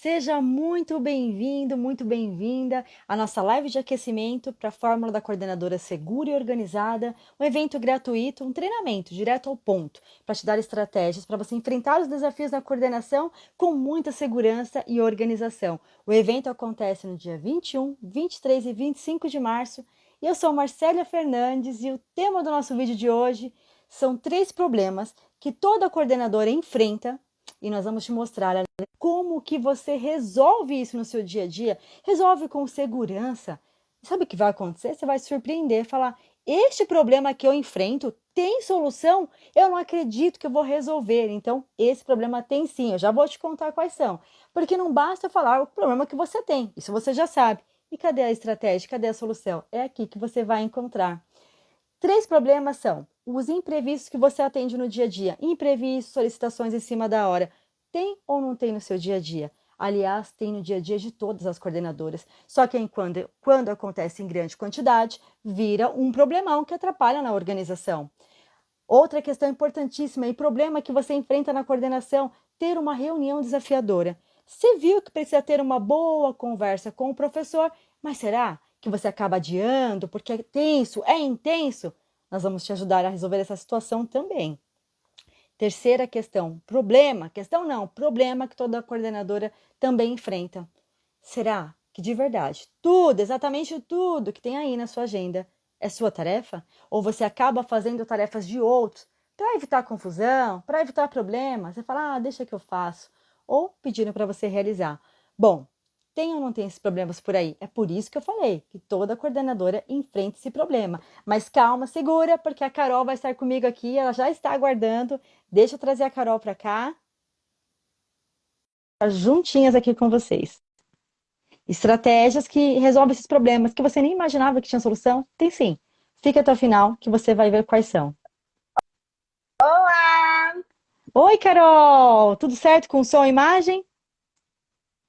Seja muito bem-vindo, muito bem-vinda à nossa live de aquecimento para a Fórmula da Coordenadora Segura e Organizada, um evento gratuito, um treinamento direto ao ponto, para te dar estratégias para você enfrentar os desafios da coordenação com muita segurança e organização. O evento acontece no dia 21, 23 e 25 de março e eu sou Marcélia Fernandes e o tema do nosso vídeo de hoje são 3 problemas que toda coordenadora enfrenta e nós vamos te mostrar como que você resolve isso no seu dia a dia, resolve com segurança. Sabe o que vai acontecer? Você vai se surpreender, falar: este problema que eu enfrento tem solução? Eu não acredito que eu vou resolver. Então, esse problema tem sim, eu já vou te contar quais são. Porque não basta falar o problema que você tem, isso você já sabe. E cadê a estratégia? Cadê a solução? É aqui que você vai encontrar. 3 problemas são os imprevistos que você atende no dia a dia. Imprevistos, solicitações em cima da hora. Tem ou não tem no seu dia a dia? Aliás, tem no dia a dia de todas as coordenadoras. Só que quando acontece em grande quantidade, vira um problemão que atrapalha na organização. Outra questão importantíssima e problema que você enfrenta na coordenação, ter uma reunião desafiadora. Você viu que precisa ter uma boa conversa com o professor, mas será que você acaba adiando porque é tenso, é intenso? Nós vamos te ajudar a resolver essa situação também. Terceira questão, questão não, problema que toda coordenadora também enfrenta. Será que de verdade, tudo, exatamente tudo que tem aí na sua agenda é sua tarefa? Ou você acaba fazendo tarefas de outros para evitar confusão, para evitar problemas? Você fala, deixa que eu faço. Ou pedindo para você realizar. Bom, tem ou não tem esses problemas por aí? É por isso que eu falei que toda coordenadora enfrenta esse problema. Mas calma, segura, porque a Carol vai estar comigo aqui, ela já está aguardando. Deixa eu trazer a Carol para cá, tá juntinhas aqui com vocês. Estratégias que resolvem esses problemas que você nem imaginava que tinha solução? Tem sim. Fica até o final que você vai ver quais são. Olá! Oi, Carol! Tudo certo com som e imagem?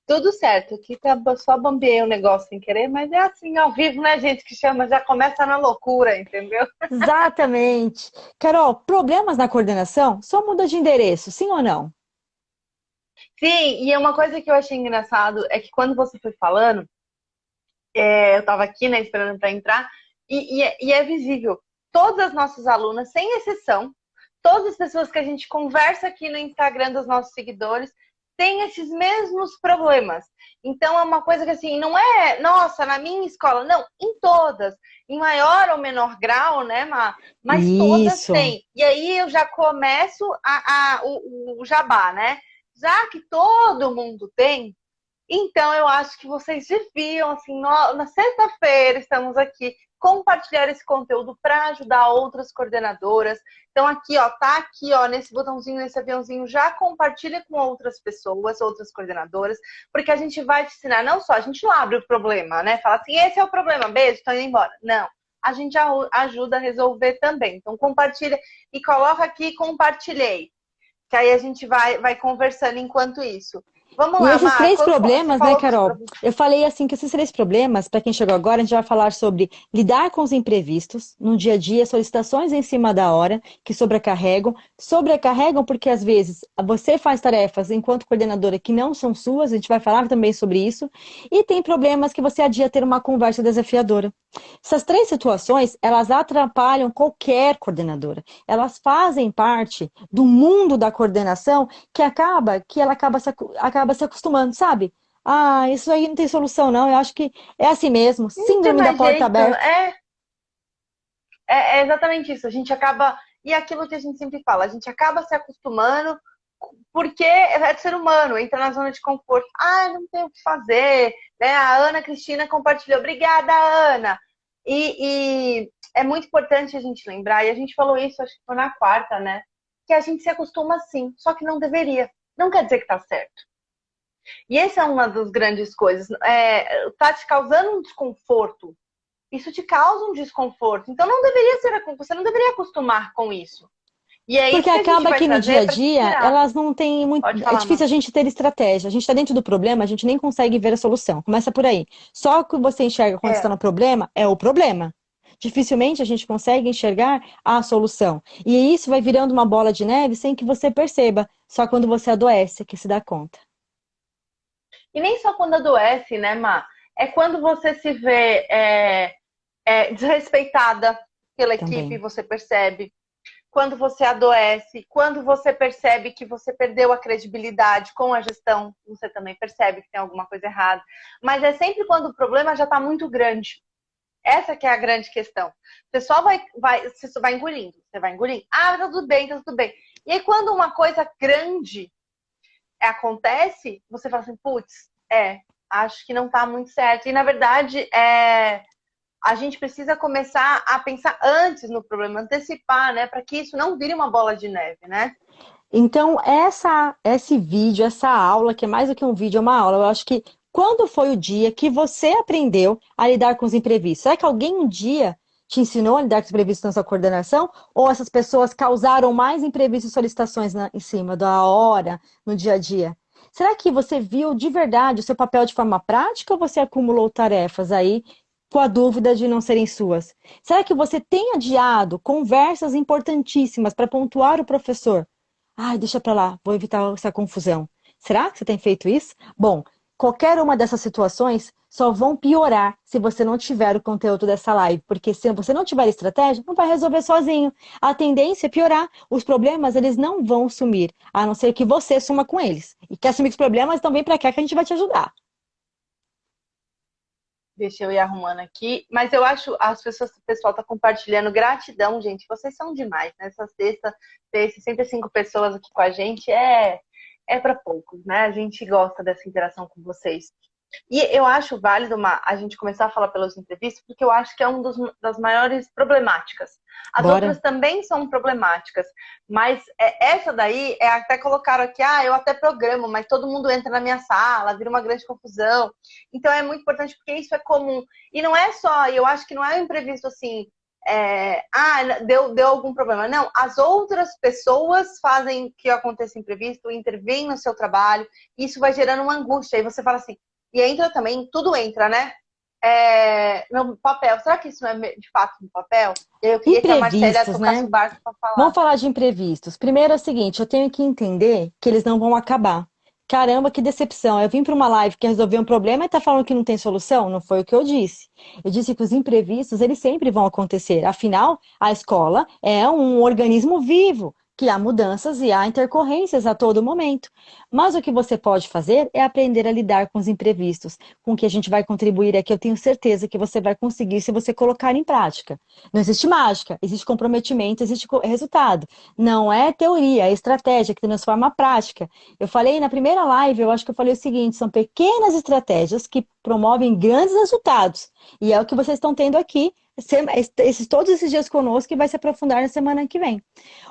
Tudo certo, aqui só bambeei um negócio sem querer, mas é assim, ao vivo, né, gente, que chama, já começa na loucura, entendeu? Exatamente. Carol, problemas na coordenação só muda de endereço, sim ou não? Sim, e uma coisa que eu achei engraçado é que quando você foi falando, eu tava aqui, né, esperando para entrar, e é visível, todas as nossas alunas, sem exceção, todas as pessoas que a gente conversa aqui no Instagram dos nossos seguidores, têm esses mesmos problemas. Então é uma coisa que assim, não é, nossa, na minha escola, não, em todas, em maior ou menor grau, né, mas todas Isso. têm. E aí eu já começo o jabá, né? Já que todo mundo tem, então, eu acho que vocês deviam, assim, na sexta-feira estamos aqui, compartilhar esse conteúdo para ajudar outras coordenadoras. Então, aqui, ó, tá aqui, ó, nesse botãozinho, nesse aviãozinho, já compartilha com outras pessoas, outras coordenadoras, porque a gente vai te ensinar, não só, a gente não abre o problema, né? Fala assim, esse é o problema, beijo, tô indo embora. Não. A gente ajuda a resolver também. Então, compartilha e coloca aqui, compartilhei. Que aí a gente vai conversando enquanto isso. Vamos E lá, esses Mar, 3 quando você problemas, né, falou dos Carol? problemas. Eu falei assim que esses 3 problemas, para quem chegou agora, a gente vai falar sobre lidar com os imprevistos no dia a dia, solicitações em cima da hora, que sobrecarregam porque às vezes você faz tarefas enquanto coordenadora que não são suas, a gente vai falar também sobre isso, e tem problemas que você adia ter uma conversa desafiadora. Essas 3 situações, elas atrapalham qualquer coordenadora. Elas fazem parte do mundo da coordenação que ela acaba se acostumando, sabe? Isso aí não tem solução, não. Eu acho que é assim mesmo. Não tem Síndrome da mais porta jeito. aberta. É exatamente isso. A gente acaba. E aquilo que a gente sempre fala, a gente acaba se acostumando porque é de ser humano, entra na zona de conforto. Não tem o que fazer. Né? A Ana Cristina compartilhou. Obrigada, Ana. E é muito importante a gente lembrar, e a gente falou isso, acho que foi na quarta, né? Que a gente se acostuma sim, só que não deveria. Não quer dizer que tá certo. E essa é uma das grandes coisas. Tá te causando um desconforto. Isso te causa um desconforto. Então não deveria ser, você não deveria acostumar com isso. E é Porque isso que a gente acaba vai que no dia a trazer para te dia, tirar. elas não têm muito. Pode É falar, Má. difícil a gente ter estratégia. A gente está dentro do problema, a gente nem consegue ver a solução. Começa por aí. Só o que você enxerga quando está É. no problema é o problema. Dificilmente a gente consegue enxergar a solução. E isso vai virando uma bola de neve sem que você perceba. Só quando você adoece é que se dá conta. E nem só quando adoece, né, Má? É quando você se vê desrespeitada pela equipe, Também. você percebe. Quando você adoece, quando você percebe que você perdeu a credibilidade com a gestão, você também percebe que tem alguma coisa errada. Mas é sempre quando o problema já está muito grande. Essa que é a grande questão. O pessoal você vai engolindo, você vai engolindo. Ah, tá tudo bem, tá tudo bem. E aí, quando uma coisa grande acontece, você fala assim, putz, acho que não tá muito certo. E, na verdade, a gente precisa começar a pensar antes no problema, antecipar, né? Para que isso não vire uma bola de neve, né? Então, esse vídeo, essa aula, que é mais do que um vídeo, é uma aula, eu acho que quando foi o dia que você aprendeu a lidar com os imprevistos? Será que alguém um dia te ensinou a lidar com os imprevistos na sua coordenação? Ou essas pessoas causaram mais imprevistos e solicitações em cima da hora, no dia a dia? Será que você viu de verdade o seu papel de forma prática ou você acumulou tarefas aí com a dúvida de não serem suas? Será que você tem adiado conversas importantíssimas para pontuar o professor? Ai, deixa pra lá, vou evitar essa confusão. Será que você tem feito isso? Bom, qualquer uma dessas situações só vão piorar se você não tiver o conteúdo dessa live, porque se você não tiver estratégia, não vai resolver sozinho. A tendência é piorar. Os problemas, eles não vão sumir, a não ser que você suma com eles. E quer assumir os problemas, então vem pra cá que a gente vai te ajudar. Deixa eu ir arrumando aqui. Mas eu acho, as pessoas, o pessoal tá compartilhando. Gratidão, gente. Vocês são demais, né? Essa sexta, ter 65 pessoas aqui com a gente é para poucos, né? A gente gosta dessa interação com vocês. E eu acho válido a gente começar a falar pelas entrevistas, porque eu acho que é uma das maiores problemáticas. As Bora. outras também são problemáticas, mas essa daí até colocaram aqui, eu até programo, mas todo mundo entra na minha sala, vira uma grande confusão. Então é muito importante porque isso é comum. E não é só, eu acho que não é um imprevisto assim, deu algum problema. Não, as outras pessoas fazem que aconteça imprevisto, intervêm no seu trabalho, e isso vai gerando uma angústia. Aí você fala assim, e entra também, tudo entra, né? No papel. Será que isso não é de fato no papel? Eu queria que a Marcélia Imprevistos, tocasse né? o barco para Vamos falar. falar de imprevistos. Primeiro é o seguinte, eu tenho que entender que eles não vão acabar. Caramba, que decepção. Eu vim para uma live que resolveu um problema e tá falando que não tem solução? Não foi o que eu disse. Eu disse que os imprevistos, eles sempre vão acontecer. Afinal, a escola é um organismo vivo, que há mudanças e há intercorrências a todo momento. Mas o que você pode fazer é aprender a lidar com os imprevistos, com o que a gente vai contribuir aqui. Eu tenho certeza que você vai conseguir se você colocar em prática. Não existe mágica, existe comprometimento, existe resultado. Não é teoria, é estratégia que transforma a prática. Eu falei na primeira live, eu acho que eu falei o seguinte, são pequenas estratégias que promovem grandes resultados. E é o que vocês estão tendo aqui, todos esses dias conosco, e vai se aprofundar na semana que vem.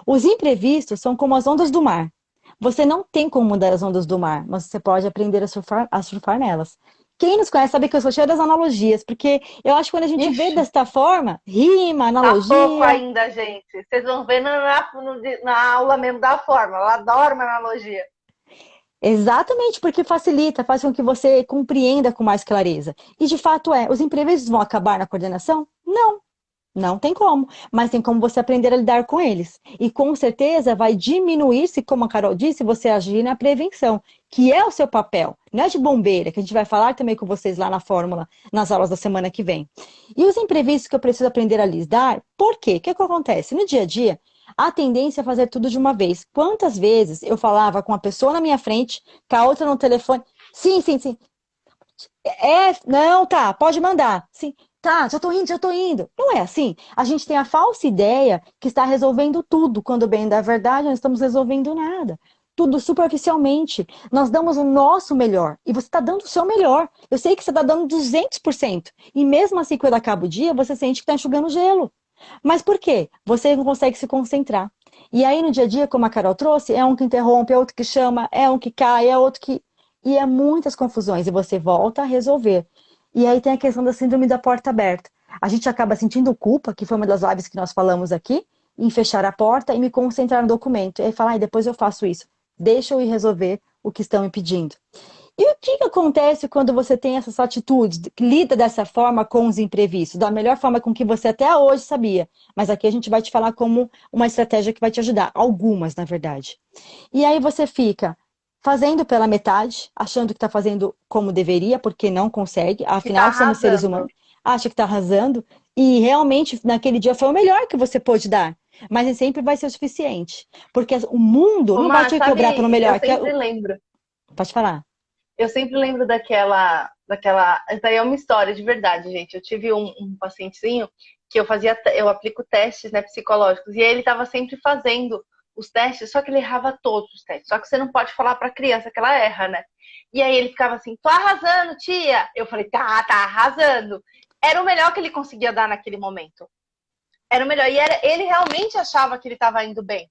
Os imprevistos são como as ondas do mar. Você não tem como mudar as ondas do mar, mas você pode aprender a surfar nelas. Quem nos conhece sabe que eu sou cheia das analogias, porque eu acho que quando a gente vê Ixi, desta forma, rima, tá pouco analogia. ainda, gente. Vocês vão ver na aula mesmo da forma. Eu adoro uma analogia. Exatamente, porque facilita, faz com que você compreenda com mais clareza. E de fato é, os imprevistos vão acabar na coordenação? Não. Não tem como, mas tem como você aprender a lidar com eles. E com certeza vai diminuir se, como a Carol disse, você agir na prevenção, que é o seu papel. Não é de bombeira, que a gente vai falar também com vocês lá na fórmula, nas aulas da semana que vem. E os imprevistos que eu preciso aprender a lidar, por quê? O que acontece? No dia a dia, a tendência é fazer tudo de uma vez. Quantas vezes eu falava com a pessoa na minha frente, com a outra no telefone, sim, sim, sim. Não, tá, pode mandar. Sim, tá, já tô indo, já tô indo. Não é assim. A gente tem a falsa ideia que está resolvendo tudo, quando bem da verdade não estamos resolvendo nada. Tudo superficialmente. Nós damos o nosso melhor. E você está dando o seu melhor. Eu sei que você está dando 200%. E mesmo assim, quando acaba o dia, você sente que está enxugando gelo. Mas por quê? Você não consegue se concentrar. E aí, no dia a dia, como a Carol trouxe, é um que interrompe, é outro que chama, é um que cai, é outro que e é muitas confusões, e você volta a resolver. E aí tem a questão da síndrome da porta aberta. A gente acaba sentindo culpa, que foi uma das lives que nós falamos aqui, em fechar a porta e me concentrar no documento. E aí falar, depois eu faço isso. Deixa eu ir resolver o que estão me pedindo. E o que acontece quando você tem essas atitudes, lida dessa forma com os imprevistos, da melhor forma com que você até hoje sabia? Mas aqui a gente vai te falar como uma estratégia que vai te ajudar, algumas, na verdade. E aí você fica fazendo pela metade, achando que está fazendo como deveria, porque não consegue, Que tá afinal somos seres arrasando. humanos, acha que está arrasando, e realmente naquele dia foi o melhor que você pôde dar. Mas nem sempre vai ser o suficiente. Porque o mundo Ô, não vai Mar, te cobrar pelo sabe, eu melhor. sempre lembro. Pode falar. Eu sempre lembro daquela. Essa aí é uma história de verdade, gente. Eu tive um pacientezinho que eu aplico testes, né, psicológicos, e ele estava sempre fazendo os testes, só que ele errava todos os testes. Só que você não pode falar para a criança que ela erra, né? E aí ele ficava assim, tô arrasando, tia. Eu falei, tá arrasando. Era o melhor que ele conseguia dar naquele momento. Era o melhor. Ele realmente achava que ele estava indo bem.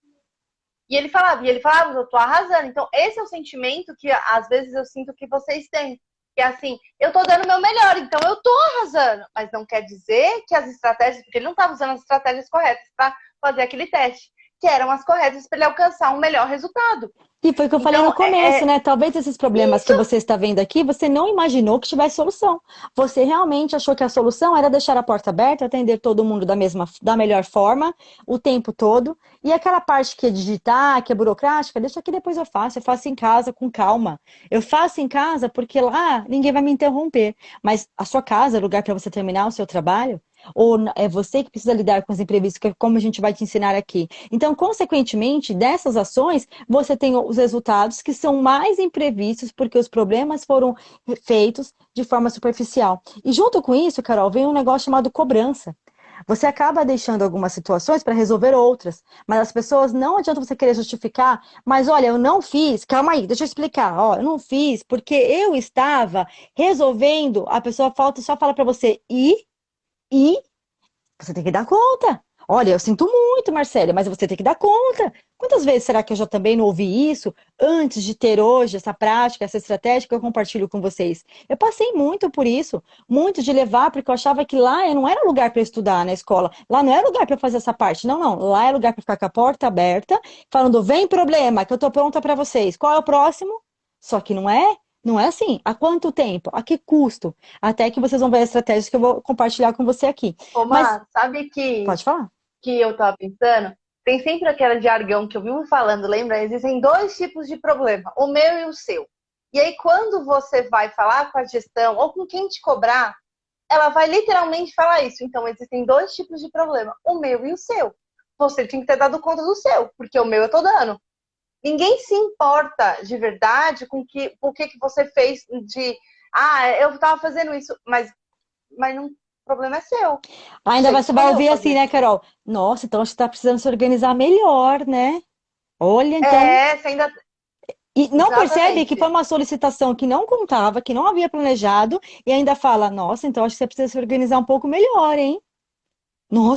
E ele falava, eu tô arrasando. Então, esse é o sentimento que às vezes eu sinto que vocês têm. Que é assim, eu tô dando o meu melhor, então eu tô arrasando. Mas não quer dizer que as estratégias, porque ele não estava usando as estratégias corretas para fazer aquele teste, que eram as corretas para ele alcançar um melhor resultado. E foi o que eu falei no Então, começo, né? Talvez esses problemas que isso. você está vendo aqui, você não imaginou que tivesse solução. Você realmente achou que a solução era deixar a porta aberta, atender todo mundo da melhor forma, o tempo todo. E aquela parte que é digitar, que é burocrática, deixa que depois eu faço. Eu faço em casa, com calma. Eu faço em casa porque lá ninguém vai me interromper. Mas a sua casa é lugar para você terminar o seu trabalho? Ou é você que precisa lidar com os imprevistos, que é como a gente vai te ensinar aqui. Então, consequentemente, dessas ações, você tem os resultados que são mais imprevistos, porque os problemas foram feitos de forma superficial. E junto com isso, Carol, vem um negócio chamado cobrança. Você acaba deixando algumas situações para resolver outras, mas as pessoas não adianta você querer justificar, mas olha, eu não fiz, calma aí, deixa eu explicar, ó, eu não fiz porque eu estava resolvendo, a pessoa falta só fala para você e você tem que dar conta. Olha, eu sinto muito, Marcela, mas você tem que dar conta. Quantas vezes será que eu já também não ouvi isso antes de ter hoje essa prática, essa estratégia que eu compartilho com vocês? Eu passei muito por isso, muito de levar, porque eu achava que lá eu não era lugar para estudar na escola, lá não é lugar para fazer essa parte. Não, não, lá é lugar para ficar com a porta aberta, falando: vem problema, que eu tô pronta para vocês. Qual é o próximo? Só que não é. Não é assim. Há quanto tempo? A que custo? Até que vocês vão ver as estratégias que eu vou compartilhar com você aqui. Mas, Omar, sabe pode falar. que eu tava pensando? Tem sempre aquele jargão que eu vivo falando, lembra? Existem dois tipos de problema, o meu e o seu. E aí, quando você vai falar com a gestão ou com quem te cobrar, ela vai literalmente falar isso. Então, existem dois tipos de problema, o meu e o seu. Você tinha que ter dado conta do seu, porque o meu eu tô dando. Ninguém se importa de verdade com o que você fez de. Ah, eu tava fazendo isso, mas não, o problema é seu. Ainda Você você vai escolheu ouvir assim, fazer. né, Carol? Nossa, então você está precisando se organizar melhor, né? Olha, então. É, você ainda. E não percebe que foi Exatamente. uma solicitação que não contava, que não havia planejado, e ainda fala: nossa, então acho que você precisa se organizar um pouco melhor, hein?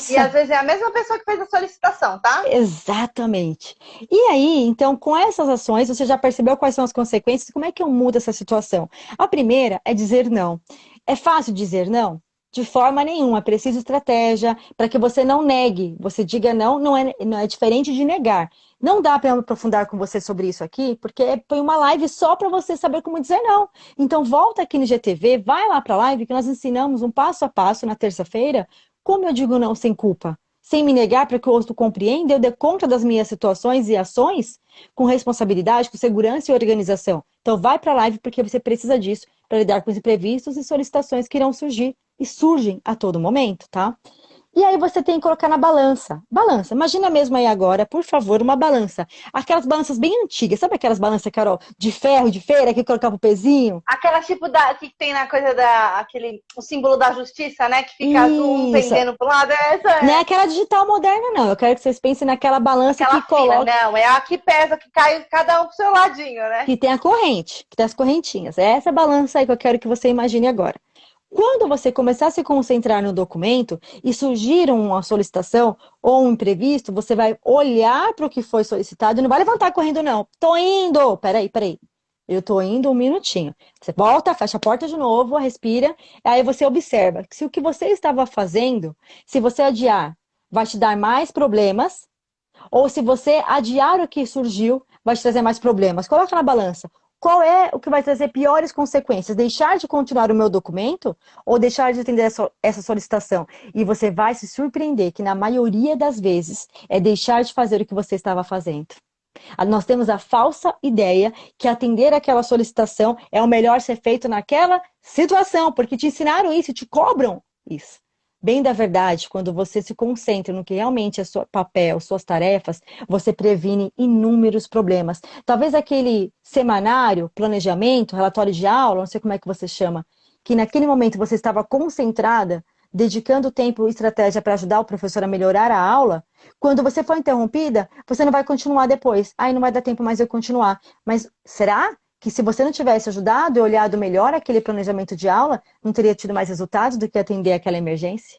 E às Nossa, vezes é a mesma pessoa que fez a solicitação, tá? exatamente. E aí, então, com essas ações, você já percebeu quais são as consequências? Como é que eu mudo essa situação? A primeira é dizer não. É fácil dizer não? De forma nenhuma. É preciso estratégia para que você não negue. Você diga não, não é diferente de negar. Não dá para eu aprofundar com você sobre isso aqui, porque foi uma live só para você saber como dizer não. Então, volta aqui no GTV, vai lá para a live que nós ensinamos um passo a passo na terça-feira como eu digo não sem culpa sem me negar para que o outro compreenda, eu dê conta das minhas situações e ações com responsabilidade, com segurança e organização. Então, vai para a live porque você precisa disso para lidar com os imprevistos e solicitações que irão surgir e surgem a todo momento, tá? E aí você tem que colocar na balança. Balança. Imagina mesmo aí agora, por favor, uma balança. Aquelas balanças bem antigas. Sabe aquelas balanças, Carol, de ferro, de feira, que colocava o pezinho? Aquela tipo da que tem na coisa o símbolo da justiça, né? Que fica um Isso. pendendo pro lado. Essa Não é é aquela digital moderna, não. Eu quero que vocês pensem naquela balança aquela que fina. coloca Não, é a que pesa, que cai cada um pro seu ladinho, né? que tem a corrente, que tem as correntinhas. É essa balança aí que eu quero que você imagine agora. Quando você começar a se concentrar no documento e surgir uma solicitação ou um imprevisto, você vai olhar para o que foi solicitado e não vai levantar correndo, não. Tô indo! Peraí. Eu tô indo um minutinho. Você volta, fecha a porta de novo, respira, aí você observa que se o que você estava fazendo, se você adiar, vai te dar mais problemas, ou se você adiar o que surgiu, vai te trazer mais problemas. Coloca na balança. Qual é o que vai trazer piores consequências? Deixar de continuar o meu documento ou deixar de atender essa solicitação? E você vai se surpreender que, na maioria das vezes, é deixar de fazer o que você estava fazendo. Nós temos a falsa ideia que atender aquela solicitação é o melhor ser feito naquela situação, porque te ensinaram isso, te cobram isso. Bem da verdade, quando você se concentra no que realmente é seu papel, suas tarefas, você previne inúmeros problemas. Talvez aquele semanário, planejamento, relatório de aula, não sei como é que você chama, que naquele momento você estava concentrada, dedicando tempo e estratégia para ajudar o professor a melhorar a aula, quando você for interrompida, você não vai continuar depois. Aí não vai dar tempo mais de eu continuar. Mas será que se você não tivesse ajudado e olhado melhor aquele planejamento de aula, não teria tido mais resultados do que atender aquela emergência?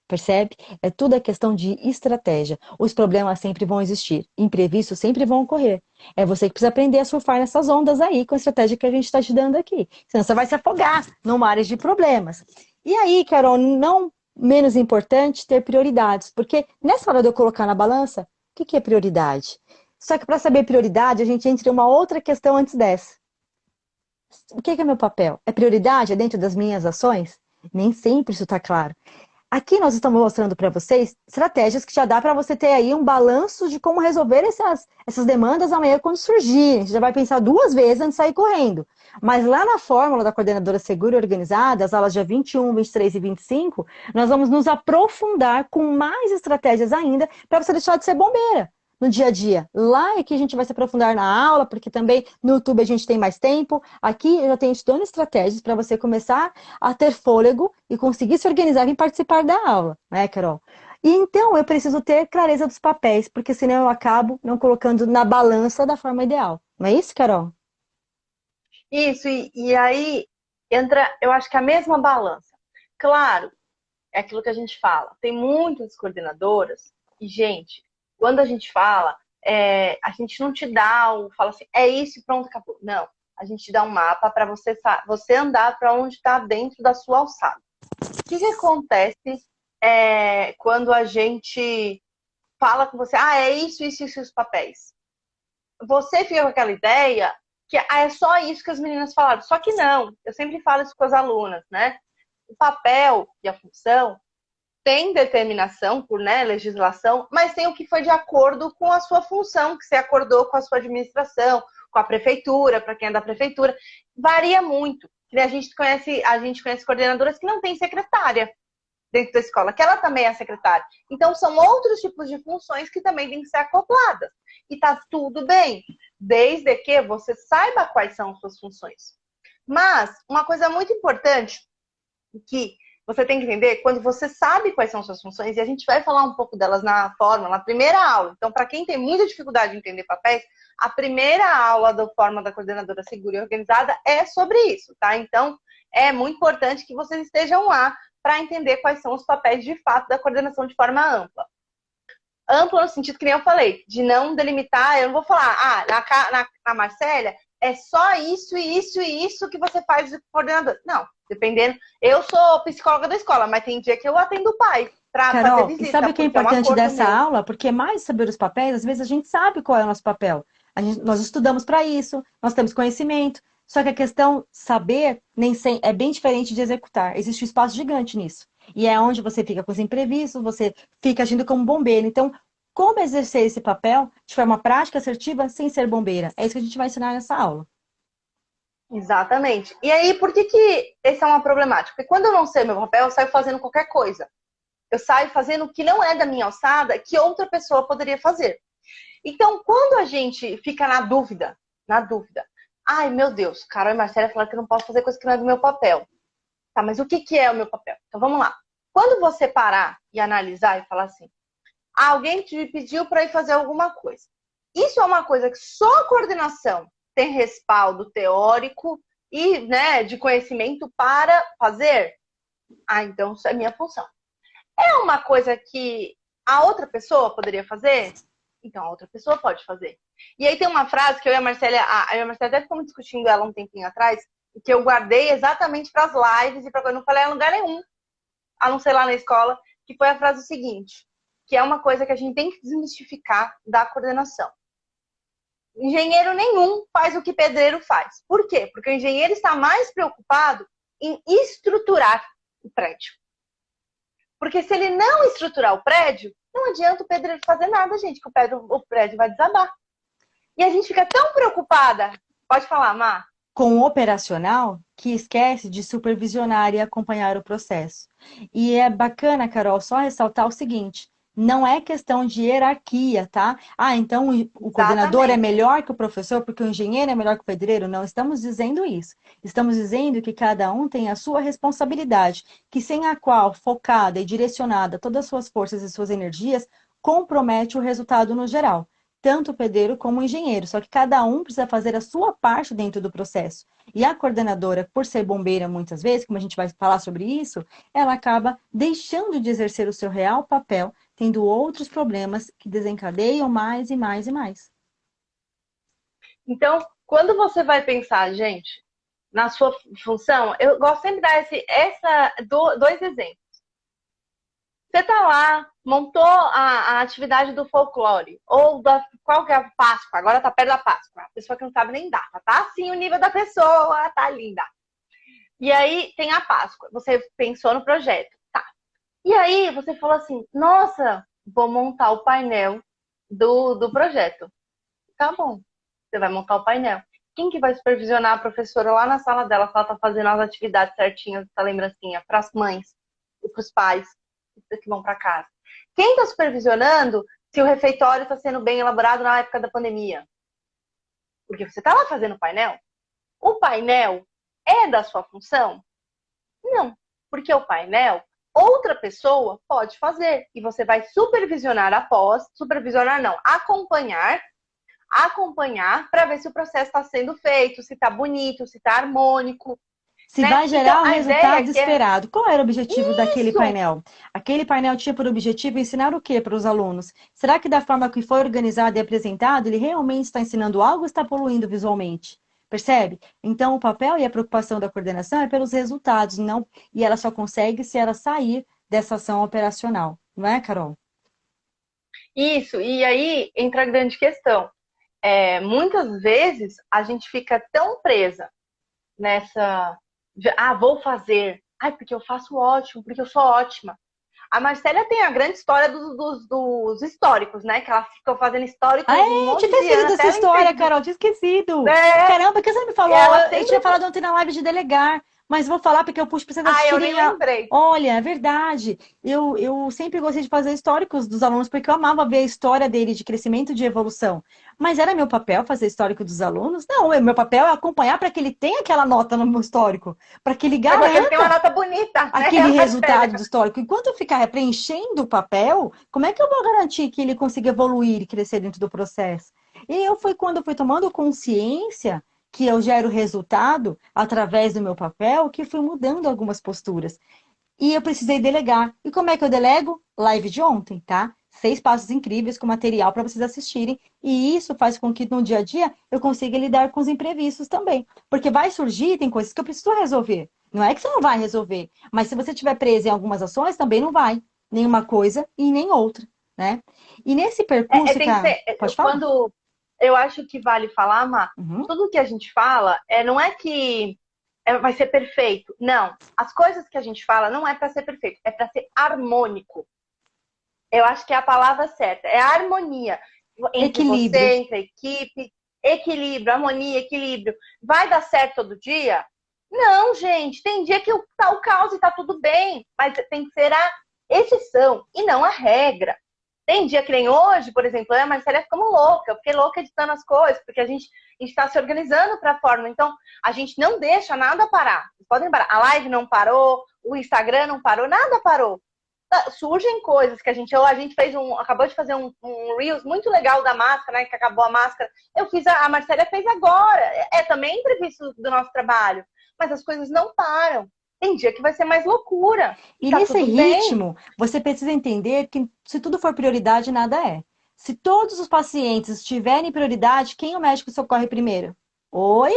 Percebe? É tudo a questão de estratégia. Os problemas sempre vão existir, imprevistos sempre vão ocorrer. É você que precisa aprender a surfar nessas ondas aí com a estratégia que a gente está te dando aqui. Senão você vai se afogar numa área de problemas. E aí, Carol, não menos importante ter prioridades, porque nessa hora de eu colocar na balança, o que é prioridade? Só que para saber prioridade, a gente entra em uma outra questão antes dessa. O que é meu papel? É prioridade? É dentro das minhas ações? Nem sempre isso está claro. Aqui nós estamos mostrando para vocês estratégias que já dá para você ter aí um balanço de como resolver essas demandas amanhã quando surgirem. Você já vai pensar duas vezes antes de sair correndo. Mas lá na fórmula da coordenadora segura e organizada, as aulas dia 21, 23 e 25, nós vamos nos aprofundar com mais estratégias ainda para você deixar de ser bombeira no dia a dia. Lá é que a gente vai se aprofundar na aula, porque também no YouTube a gente tem mais tempo. Aqui eu já tenho te dando estratégias para você começar a ter fôlego e conseguir se organizar e participar da aula, né, Carol? E então eu preciso ter clareza dos papéis, porque senão eu acabo não colocando na balança da forma ideal. Não é isso, Carol? Isso, e aí entra, eu acho que a mesma balança. Claro, é aquilo que a gente fala. Tem muitas coordenadoras e, gente, quando a gente fala, a gente não te dá fala assim, é isso e pronto, acabou. Não, a gente te dá um mapa para você andar para onde está dentro da sua alçada. O que acontece quando a gente fala com você, é isso, isso, isso, os papéis. Você fica com aquela ideia que é só isso que as meninas falaram. Só que não, eu sempre falo isso com as alunas, né? O papel e a função tem determinação por legislação, mas tem o que foi de acordo com a sua função, que você acordou com a sua administração, com a prefeitura, para quem é da prefeitura. Varia muito. A gente conhece coordenadoras que não têm secretária dentro da escola, que ela também é secretária. Então, são outros tipos de funções que também têm que ser acopladas. E tá tudo bem, desde que você saiba quais são as suas funções. Mas, uma coisa muito importante que você tem que entender, quando você sabe quais são suas funções, e a gente vai falar um pouco delas na fórmula, na primeira aula. Então, para quem tem muita dificuldade de entender papéis, a primeira aula da fórmula da coordenadora segura e organizada é sobre isso, tá? Então, é muito importante que vocês estejam lá para entender quais são os papéis de fato da coordenação de forma ampla. Ampla no sentido que nem eu falei, de não delimitar, eu não vou falar, na Marcélia, é só isso e isso e isso que você faz de coordenador. Não, dependendo. Eu sou psicóloga da escola, mas tem dia que eu atendo o pai para fazer visita. E sabe o que é importante dessa aula? Porque mais saber os papéis, às vezes a gente sabe qual é o nosso papel. Nós estudamos para isso, nós temos conhecimento. Só que a questão saber nem sempre, é bem diferente de executar. Existe um espaço gigante nisso. E é onde você fica com os imprevistos, você fica agindo como bombeiro. Então, como exercer esse papel de forma prática, assertiva, sem ser bombeira? É isso que a gente vai ensinar nessa aula. Exatamente. E aí, por que essa é uma problemática? Porque quando eu não sei o meu papel, eu saio fazendo qualquer coisa. Eu saio fazendo o que não é da minha alçada, que outra pessoa poderia fazer. Então, quando a gente fica na dúvida, ai, meu Deus, Carol e Marcela falaram que eu não posso fazer coisa que não é do meu papel. Tá, mas o que é o meu papel? Então, vamos lá. Quando você parar e analisar e falar assim, alguém te pediu para ir fazer alguma coisa. Isso é uma coisa que só a coordenação tem respaldo teórico e de conhecimento para fazer? Então isso é minha função. É uma coisa que a outra pessoa poderia fazer? Então a outra pessoa pode fazer. E aí tem uma frase que eu e a Marcela até ficamos discutindo ela um tempinho atrás, e que eu guardei exatamente para as lives e para quando eu não falei em lugar nenhum, a não ser lá na escola, que foi a frase seguinte, que é uma coisa que a gente tem que desmistificar da coordenação. Engenheiro nenhum faz o que pedreiro faz. Por quê? Porque o engenheiro está mais preocupado em estruturar o prédio. Porque se ele não estruturar o prédio, Não adianta o pedreiro fazer nada, gente, que o prédio vai desabar. E a gente fica tão preocupada. Pode falar, Má. Com o operacional que esquece de supervisionar e acompanhar o processo. E é bacana, Carol, só ressaltar o seguinte: não é questão de hierarquia, tá? Ah, então o coordenador é Exatamente. melhor que o professor porque o engenheiro é melhor que o pedreiro? Não estamos dizendo isso. Estamos dizendo que cada um tem a sua responsabilidade, que sem a qual, focada e direcionada todas as suas forças e suas energias, compromete o resultado no geral, tanto o pedreiro como o engenheiro, só que cada um precisa fazer a sua parte dentro do processo. E a coordenadora, por ser bombeira muitas vezes, como a gente vai falar sobre isso, ela acaba deixando de exercer o seu real papel, tendo outros problemas que desencadeiam mais e mais e mais. Então, quando você vai pensar, gente, na sua função, eu gosto sempre de dar dois exemplos. Você tá lá, montou a atividade do folclore, ou qual que é a Páscoa, agora tá perto da Páscoa, a pessoa que não sabe nem data, tá assim o nível da pessoa, tá linda. E aí tem a Páscoa, você pensou no projeto, tá. E aí você falou assim, nossa, vou montar o painel do projeto. Tá bom, você vai montar o painel. Quem que vai supervisionar a professora lá na sala dela, se ela tá fazendo as atividades certinhas, essa lembrancinha, para as mães e para os pais que vão para casa? Quem está supervisionando se o refeitório está sendo bem elaborado na época da pandemia? Porque você está lá fazendo o painel. O painel é da sua função? Não, porque o painel outra pessoa pode fazer e você vai supervisionar após, supervisionar não, acompanhar para ver se o processo está sendo feito, se está bonito, se está harmônico, Se né? vai Então gerar o a ideia resultado aqui é esperado. Qual era o objetivo daquele isso. painel? Aquele painel tinha por objetivo ensinar o que para os alunos? Será que da forma que foi organizado e apresentado, ele realmente está ensinando algo ou está poluindo visualmente? Percebe? Então, o papel e a preocupação da coordenação é pelos resultados, não, e ela só consegue se ela sair dessa ação operacional. Não é, Carol? Isso, e aí entra a grande questão. Muitas vezes a gente fica tão presa nessa. Vou fazer. Ai, porque eu faço ótimo, porque eu sou ótima. A Marcélia tem a grande história dos históricos, né? Que ela ficou fazendo Ah, histórico um é? Tinha monte de esquecido anos dessa até ela história, entender. Carol, tinha esquecido. É, Caramba, por que você não me e falou? ela Eu sempre. tinha falado ontem na live de delegar, mas vou falar porque eu puxo para vocês Eu nem assistirem a. lembrei. Olha, é verdade. Eu sempre gostei de fazer históricos dos alunos, porque eu amava ver a história deles de crescimento e de evolução. Mas era meu papel fazer histórico dos alunos? Não, meu papel é acompanhar para que ele tenha aquela nota no meu histórico, para que ele É porque ele tem uma garanta nota bonita, né, aquele resultado do Marcélia? histórico. Enquanto eu ficar preenchendo o papel, como é que eu vou garantir que ele consiga evoluir e crescer dentro do processo? E quando eu fui tomando consciência que eu gero resultado através do meu papel, que fui mudando algumas posturas. E eu precisei delegar. E como é que eu delego? Live de ontem, tá? 6 passos incríveis com material para vocês assistirem. E isso faz com que no dia a dia eu consiga lidar com os imprevistos também. Porque vai surgir, tem coisas que eu preciso resolver. Não é que você não vai resolver, mas se você estiver preso em algumas ações, também não vai. Nenhuma coisa e nem outra, né? E nesse percurso, Tem que cara, ser. pode falar? Quando eu acho que vale falar, Má, Uhum. tudo que a gente fala não é que vai ser perfeito. Não. As coisas que a gente fala não é para ser perfeito, é para ser harmônico. Eu acho que é a palavra certa. É a harmonia entre Equilíbrio. você, entre a equipe, equilíbrio, harmonia, equilíbrio. Vai dar certo todo dia? Não, gente. Tem dia que tá o caos e tá tudo bem, mas tem que ser a exceção e não a regra. Tem dia que nem hoje, por exemplo, eu e a Marcela ficamos louca. Eu fiquei louca editando as coisas, porque a gente está se organizando para a forma. Então, a gente não deixa nada parar. Vocês podem parar. A live não parou, o Instagram não parou, nada parou. Surgem coisas que a gente acabou de fazer um Reels muito legal da máscara, né? Que acabou a máscara. A Marcela fez agora. Também imprevisto do nosso trabalho. Mas as coisas não param. Tem dia que vai ser mais loucura. E E tá nesse tudo bem. ritmo, você precisa entender que se tudo for prioridade, nada é. Se todos os pacientes tiverem prioridade, quem o médico socorre primeiro? Oi?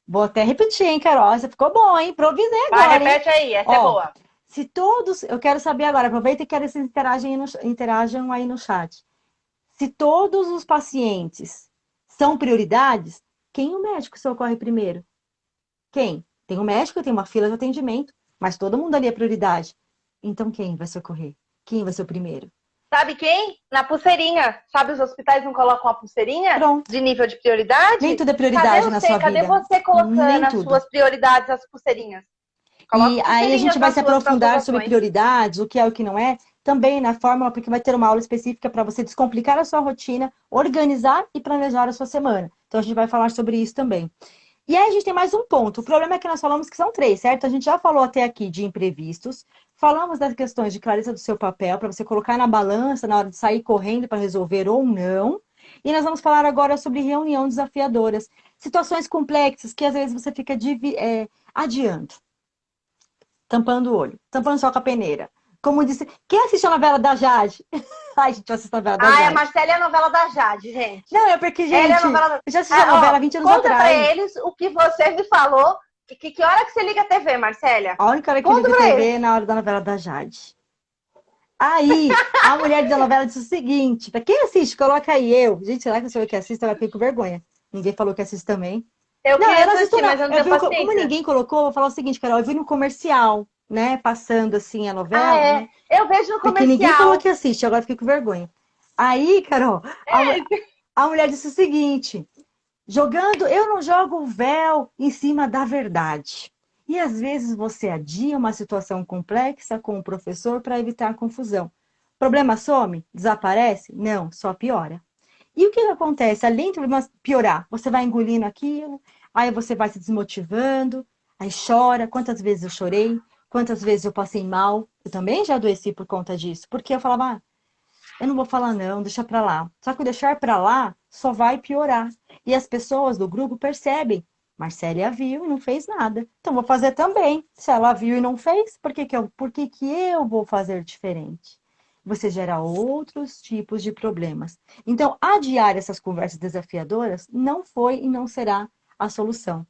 Vou até repetir, hein, Carol? Você ficou bom, hein? Improvisei Vai, agora, hein? repete aí, essa é Ó, boa. se todos, eu quero saber agora, aproveita e quero que vocês interajam aí no chat. Se todos os pacientes são prioridades, quem o médico socorre primeiro? Quem? Tem o médico, tem uma fila de atendimento, mas todo mundo ali é prioridade. Então quem vai socorrer? Quem vai ser o primeiro? Sabe quem? Na pulseirinha. Sabe, os hospitais não colocam a pulseirinha Pronto. de nível de prioridade? Nem tudo é Cadê prioridade na você? sua Cadê vida. você colocando Nem as tudo. suas prioridades, as pulseirinhas? E Coloca aí a pulseirinhas gente vai nas se suas próprias aprofundar sobre ações. prioridades, o que é o que não é, também na fórmula, porque vai ter uma aula específica para você descomplicar a sua rotina, organizar e planejar a sua semana. Então a gente vai falar sobre isso também. E aí a gente tem mais um ponto. O problema é que nós falamos que são três, certo? A gente já falou até aqui de imprevistos, falamos das questões de clareza do seu papel, para você colocar na balança na hora de sair correndo para resolver ou não. E nós vamos falar agora sobre reunião desafiadoras, situações complexas que às vezes você fica adiando, tampando o olho, tampando só com a peneira. Como disse, quem assiste a novela da Jade? Ai, gente, eu assisto a novela da Ah, a Jade. Marcela é a novela da Jade, gente. Não, é porque, Ela é a gente, novela da... eu já assisti a novela há 20 anos conta pra atrás. eles o que você me falou. Que hora que você liga a TV, Marcélia? A única hora que eu Conta ligo a pra TV eles. é na hora da novela da Jade. Aí, a mulher da novela disse o seguinte: pra quem assiste, coloca aí eu. Gente, será que eu sou eu que assisto? Eu fiquei com vergonha. Ninguém falou que assiste também. Eu Não, eu queria não assisto, assistir, não. mas eu não Eu tenho vi, como paciência. ninguém colocou, eu vou falar o seguinte, Carol. Eu vi no comercial, né? Passando assim a Ah, novela, é? né? Eu vejo no Porque ninguém falou comercial. que assiste, agora eu fiquei com vergonha. Aí, Carol, a mulher disse o seguinte: jogando, eu não jogo o véu em cima da verdade. E às vezes você adia uma situação complexa com o professor para evitar confusão. Problema some? Desaparece? Não, só piora. E o que acontece? Além do problema piorar, você vai engolindo aquilo, aí você vai se desmotivando, aí chora. Quantas vezes eu chorei? Quantas vezes eu passei mal? Eu também já adoeci por conta disso, porque eu falava, eu não vou falar não, deixa pra lá. Só que o deixar pra lá só vai piorar. E as pessoas do grupo percebem. Marcélia viu e não fez nada. Então vou fazer também. Se ela viu e não fez, por que que eu vou fazer diferente? Você gera outros tipos de problemas. Então, adiar essas conversas desafiadoras não foi e não será a solução.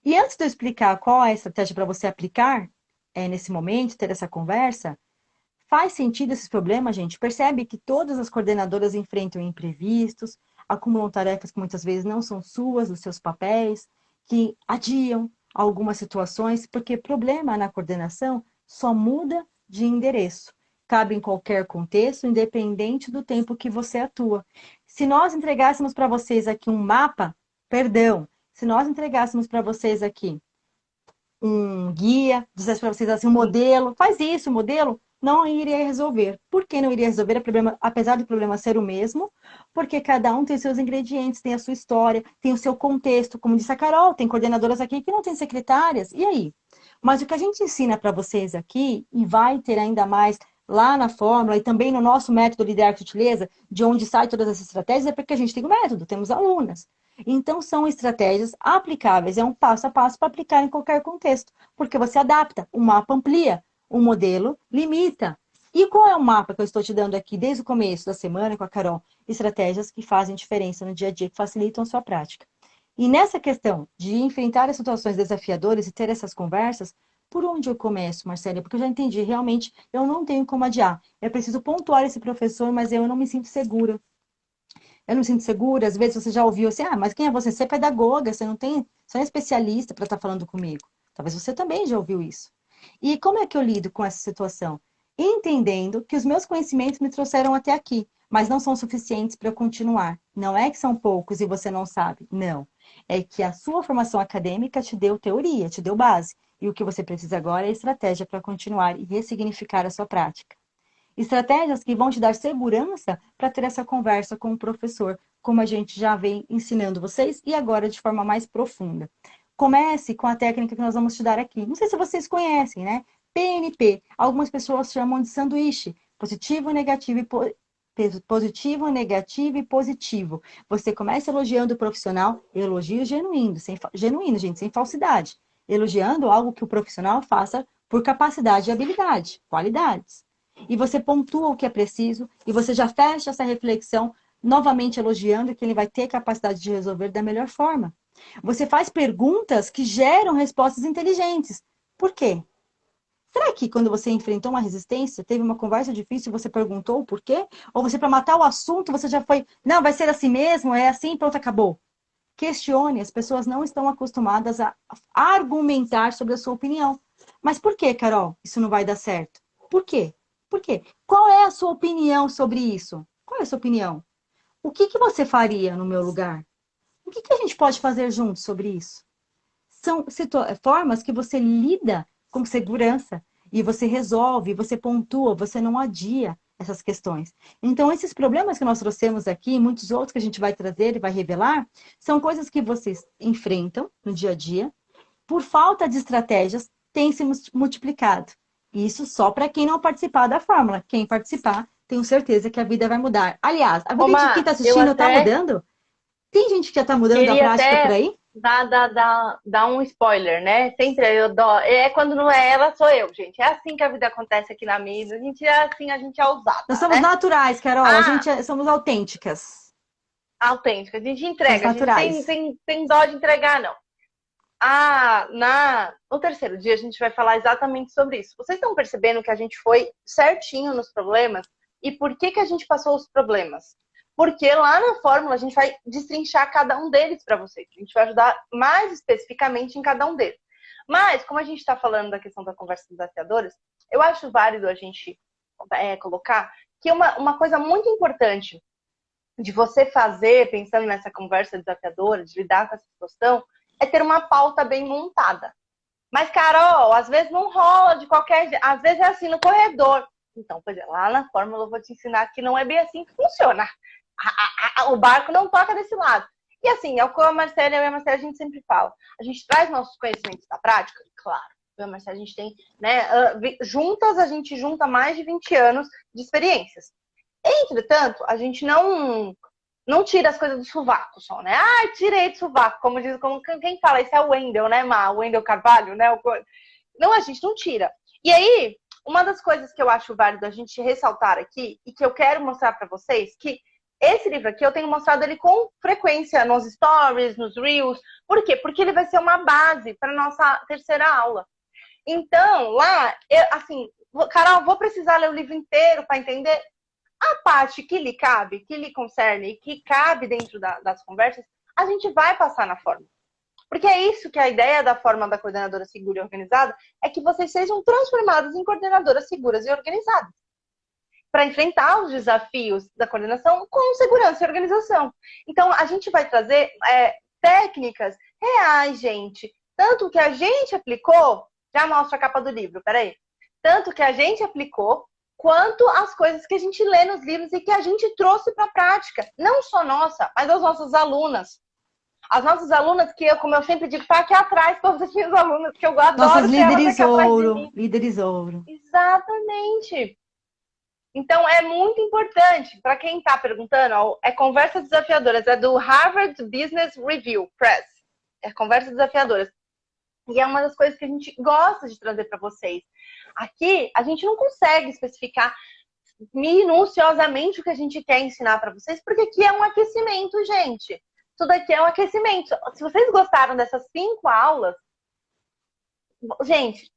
E antes de eu explicar qual é a estratégia para você aplicar nesse momento, ter essa conversa, faz sentido esses problemas, gente? Percebe que todas as coordenadoras enfrentam imprevistos, acumulam tarefas que muitas vezes não são suas, dos seus papéis, que adiam algumas situações, porque problema na coordenação só muda de endereço. Cabe em qualquer contexto, independente do tempo que você atua. Se nós entregássemos para vocês aqui um mapa, perdão, se nós entregássemos para vocês aqui um guia, dissesse para vocês assim, um modelo, faz isso, o modelo, não iria resolver. Por que não iria resolver? Problema, apesar do problema ser o mesmo, porque cada um tem seus ingredientes, tem a sua história, tem o seu contexto. Como disse a Carol, tem coordenadoras aqui que não têm secretárias. E aí? Mas o que a gente ensina para vocês aqui, e vai ter ainda mais lá na fórmula, e também no nosso método Liderar com Sutileza, de onde sai todas essas estratégias, é porque a gente tem um método, temos alunas. Então, são estratégias aplicáveis, é um passo a passo para aplicar em qualquer contexto, porque você adapta, o mapa amplia, o modelo limita. E qual é o mapa que eu estou te dando aqui desde o começo da semana com a Carol? Estratégias que fazem diferença no dia a dia, que facilitam a sua prática. E nessa questão de enfrentar as situações desafiadoras e ter essas conversas, por onde eu começo, Marcela? Porque eu já entendi, realmente, eu não tenho como adiar. Eu preciso pontuar esse professor, mas eu não me sinto segura. Eu não me sinto segura, às vezes você já ouviu assim, mas quem é você? Você é pedagoga, você não é especialista para estar falando comigo. Talvez você também já ouviu isso. E como é que eu lido com essa situação? Entendendo que os meus conhecimentos me trouxeram até aqui, mas não são suficientes para eu continuar. Não é que são poucos e você não sabe. Não. É que a sua formação acadêmica te deu teoria, te deu base. E o que você precisa agora é estratégia para continuar e ressignificar a sua prática. Estratégias que vão te dar segurança para ter essa conversa com o professor, como a gente já vem ensinando vocês e agora de forma mais profunda. Comece com a técnica que nós vamos te dar aqui. Não sei se vocês conhecem, né? PNP. Algumas pessoas chamam de sanduíche. Positivo, negativo positivo, negativo e positivo. Você começa elogiando o profissional, elogio genuíno, genuíno, gente, sem falsidade. Elogiando algo que o profissional faça por capacidade e habilidade, qualidades. E você pontua o que é preciso e você já fecha essa reflexão novamente elogiando que ele vai ter capacidade de resolver da melhor forma. Você faz perguntas que geram respostas inteligentes. Por quê? Será que quando você enfrentou uma resistência, teve uma conversa difícil e você perguntou o porquê? Ou você, para matar o assunto, você já foi, não, vai ser assim mesmo, é assim, pronto, acabou. Questione, as pessoas não estão acostumadas a argumentar sobre a sua opinião. Mas por que, Carol, isso não vai dar certo? Por quê? Por quê? Qual é a sua opinião sobre isso? Qual é a sua opinião? O que que você faria no meu lugar? O que que a gente pode fazer juntos sobre isso? São formas que você lida com segurança e você resolve, você pontua, você não adia essas questões. Então, esses problemas que nós trouxemos aqui, muitos outros que a gente vai trazer e vai revelar, são coisas que vocês enfrentam no dia a dia, por falta de estratégias, tem se multiplicado. Isso só para quem não participar da fórmula. Quem participar, tenho certeza que a vida vai mudar. Aliás, a Ô, vida de quem Má, está eu assistindo está até mudando? Tem gente que já está mudando da queria prática por até aí? dar um spoiler, né? Sempre eu dou. É quando não é ela, sou eu, gente. É assim que a vida acontece aqui na mídia. A gente é assim, a gente é Nós ousada, somos né? naturais, Carol. A Ah, gente somos autênticas. autêntica. A gente Somos entrega, a gente tem, naturais. tem, tem dó de entregar, não. Ah, no terceiro dia a gente vai falar exatamente sobre isso. Vocês estão percebendo que a gente foi certinho nos problemas? E por que que a gente passou os problemas? Porque lá na fórmula a gente vai destrinchar cada um deles para vocês. A gente vai ajudar mais especificamente em cada um deles. Mas, como a gente está falando da questão da conversa desafiadoras, eu acho válido a gente colocar que uma coisa muito importante de você fazer, pensando nessa conversa desafiadora, de lidar com essa situação, é ter uma pauta bem montada. Mas, Carol, às vezes não rola de qualquer jeito. Às vezes é assim no corredor. Então, pois é, lá na fórmula eu vou te ensinar que não é bem assim que funciona. O barco não toca desse lado. E assim, é o que a Marcela e a Marcela a gente sempre fala. A gente traz nossos conhecimentos da prática, claro. Eu e a Marcela a gente tem, né? Juntas a gente junta mais de 20 anos de experiências. Entretanto, a gente não tira as coisas do sovaco só, né? Ah, tirei do sovaco, como quem fala, isso é o Wendel, né, Ma? O Wendel Carvalho, né? Não, a gente não tira. E aí, uma das coisas que eu acho válido a gente ressaltar aqui, e que eu quero mostrar para vocês, que esse livro aqui eu tenho mostrado ele com frequência nos stories, nos reels. Por quê? Porque ele vai ser uma base para nossa terceira aula. Então, lá, assim, Carol, vou precisar ler o livro inteiro para entender a parte que lhe cabe, que lhe concerne e que cabe dentro das conversas, a gente vai passar na forma. Porque é isso que a ideia da forma da coordenadora segura e organizada é que vocês sejam transformados em coordenadoras seguras e organizadas. Para enfrentar os desafios da coordenação com segurança e organização. Então, a gente vai trazer técnicas reais, gente. Tanto que a gente aplicou, já mostra a capa do livro, peraí. Tanto que a gente aplicou, quanto as coisas que a gente lê nos livros e que a gente trouxe para a prática. Não só nossa, mas das nossas alunas. As nossas alunas, que eu, como eu sempre digo, tá aqui atrás, todas as minhas alunas, que eu Nossas adoro ter elas líderes aqui atrás de ouro, mim. líderes ouro. Exatamente. Então, é muito importante, para quem está perguntando, é Conversas Desafiadoras, é do Harvard Business Review Press. É Conversas Desafiadoras. E é uma das coisas que a gente gosta de trazer para vocês. Aqui, a gente não consegue especificar minuciosamente o que a gente quer ensinar para vocês, porque aqui é um aquecimento, gente. Tudo aqui é um aquecimento. Se vocês gostaram dessas 5 aulas, gente,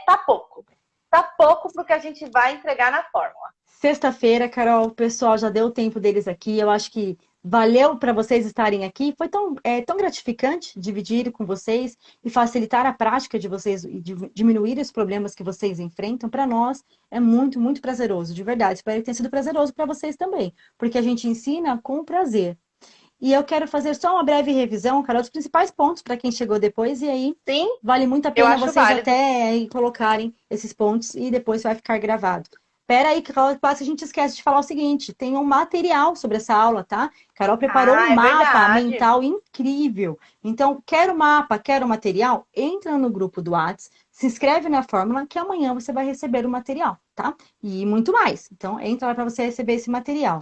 tá pouco. Tá pouco pro que a gente vai entregar na fórmula. Sexta-feira, Carol, o pessoal já deu o tempo deles aqui. Eu acho que valeu para vocês estarem aqui. Foi tão gratificante dividir com vocês e facilitar a prática de vocês e diminuir os problemas que vocês enfrentam. Para nós é muito, muito prazeroso, de verdade. Espero que tenha sido prazeroso para vocês também, porque a gente ensina com prazer. E eu quero fazer só uma breve revisão, Carol, dos principais pontos para quem chegou depois, e aí Sim, vale muito a eu pena acho vocês válido. até colocarem esses pontos e depois vai ficar gravado. Espera aí, Carol, quase a gente esquece de falar o seguinte, tem um material sobre essa aula, tá? Carol preparou um É mapa verdade. mental incrível. Então, quer o mapa, quer o material? Entra no grupo do Whats, se inscreve na fórmula que amanhã você vai receber o material, tá? E muito mais. Então, entra lá para você receber esse material.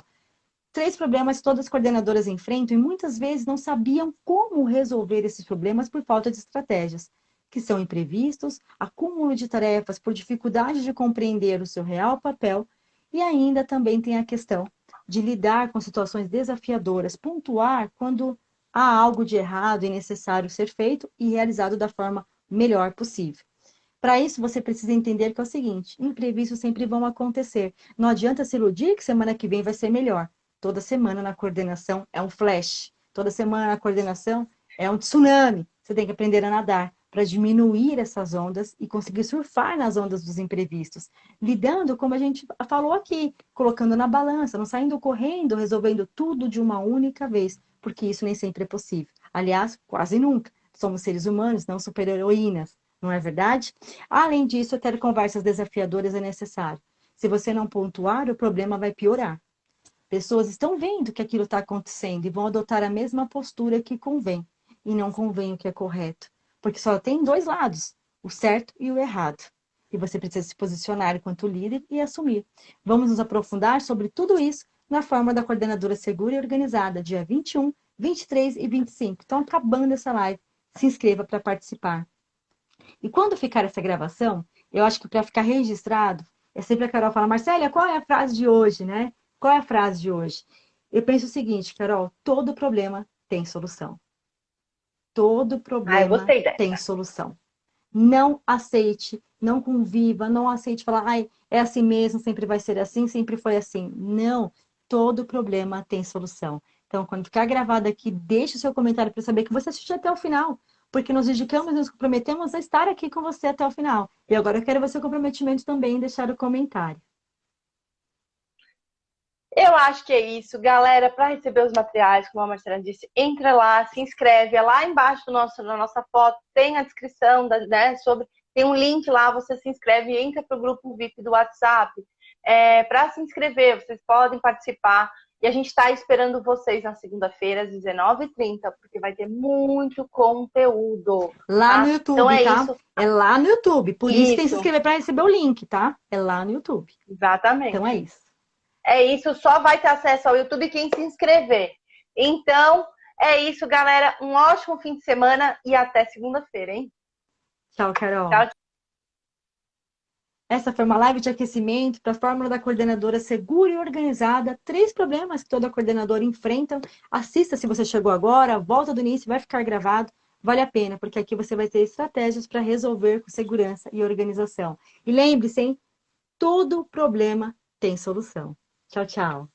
3 problemas que todas as coordenadoras enfrentam e muitas vezes não sabiam como resolver esses problemas por falta de estratégias, que são imprevistos, acúmulo de tarefas por dificuldade de compreender o seu real papel e ainda também tem a questão de lidar com situações desafiadoras, pontuar quando há algo de errado e necessário ser feito e realizado da forma melhor possível. Para isso, você precisa entender que é o seguinte: imprevistos sempre vão acontecer. Não adianta se iludir que semana que vem vai ser melhor. Toda semana na coordenação é um flash. Toda semana na coordenação é um tsunami. Você tem que aprender a nadar para diminuir essas ondas e conseguir surfar nas ondas dos imprevistos, lidando como a gente falou aqui, colocando na balança, não saindo correndo, resolvendo tudo de uma única vez, porque isso nem sempre é possível. Aliás, quase nunca. Somos seres humanos, não super-heroínas, não é verdade? Além disso, ter conversas desafiadoras é necessário. Se você não pontuar, o problema vai piorar. Pessoas estão vendo que aquilo está acontecendo e vão adotar a mesma postura que convém, e não convém o que é correto. Porque só tem dois lados, o certo e o errado. E você precisa se posicionar enquanto líder e assumir. Vamos nos aprofundar sobre tudo isso na forma da coordenadora segura e organizada, dia 21, 23 e 25. Então, acabando essa live, se inscreva para participar. E quando ficar essa gravação, eu acho que para ficar registrado, é sempre a Carol fala, Marcélia, qual é a frase de hoje, né? Qual é a frase de hoje? Eu penso o seguinte, Carol, todo problema tem solução. Todo Ah, eu problema gostei tem dessa. solução. Não aceite, não conviva, não aceite falar, ai, é assim mesmo, sempre vai ser assim, sempre foi assim. Não, todo problema tem solução. Então, quando ficar gravado aqui, deixe o seu comentário para saber que você assistiu até o final, porque nós dedicamos e nos comprometemos a estar aqui com você até o final. E agora eu quero ver seu comprometimento também em deixar o comentário. Eu acho que é isso, galera. Para receber os materiais, como a Marcela disse, entra lá, se inscreve. É lá embaixo na nossa foto, tem a descrição, né, sobre. Tem um link lá, você se inscreve e entra para o grupo VIP do WhatsApp. Para se inscrever, vocês podem participar. E a gente está esperando vocês na segunda-feira, às 19h30, porque vai ter muito conteúdo. Lá no Tá? Então YouTube, é tá? isso. É lá no YouTube. Por isso tem que se Isso, inscrever para receber o link, tá? É lá no YouTube. Então é exatamente. isso. É isso, só vai ter acesso ao YouTube quem se inscrever. Então, é isso, galera. Um ótimo fim de semana e até segunda-feira, hein? Tchau, Carol. Tchau, Essa foi uma live de aquecimento para a fórmula da coordenadora segura e organizada. 3 problemas que toda coordenadora enfrenta. Assista se você chegou agora, volta do início, vai ficar gravado. Vale a pena, porque aqui você vai ter estratégias para resolver com segurança e organização. E lembre-se, hein? Todo problema tem solução. Tchau, tchau.